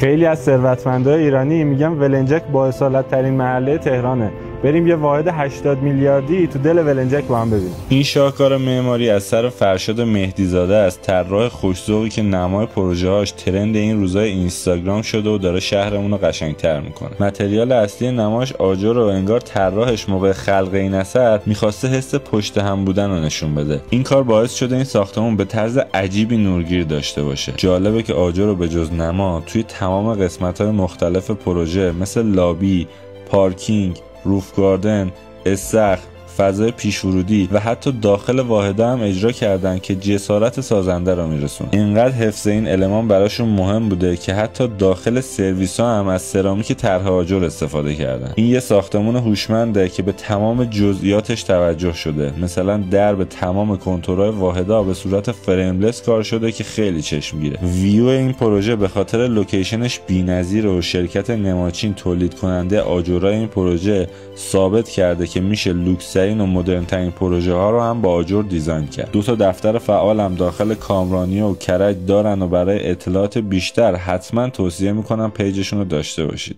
خیلی از ثروتمندای ایرانی میگن ولنجک با اصالت ترین محله تهرانه. بریم یه واحد 80 میلیاردی تو دل ولنجک با هم ببینیم. این شاهکار معماری از سر فرشاد مهدیزاده است، طراح خوش‌ذوقی که نمای پروژه‌هاش ترند این روزای اینستاگرام شده و داره شهرمون رو قشنگ‌تر میکنه. متریال اصلی نماش آجر و انگار طراحش موقع خلق این اثر میخواسته حس پشت هم بودن رو نشون بده. این کار باعث شده این ساختمون به طرز عجیبی نورگیر داشته باشه. جالبه که آجر رو به جز نما توی تمام قسمت‌های مختلف پروژه مثل لابی، پارکینگ، روف گاردن، استخر، فضای پیش ورودی و حتی داخل واحده هم اجرا کردن که جسارت سازنده رو میرسونه. اینقدر حفظ این المان براشون مهم بوده که حتی داخل سرویس ها هم از سرامیک طرح آجر استفاده کردن. این یه ساختمان هوشمنده که به تمام جزئیاتش توجه شده. مثلا در به تمام کنتورهای واحده به صورت فریملس کار شده که خیلی چشمگیره. ویو این پروژه به خاطر لوکیشنش بی‌نظیره و شرکت نماچین تولید کننده آجرای این پروژه ثابت کرده که میشه لوکس‌ترین و مدرن ترین پروژه ها رو هم با آجر دیزاین کرد. 2 تا دفتر فعال هم داخل کامرانی و کرج دارن و برای اطلاعات بیشتر حتما توصیه میکنم پیجشون رو داشته باشید.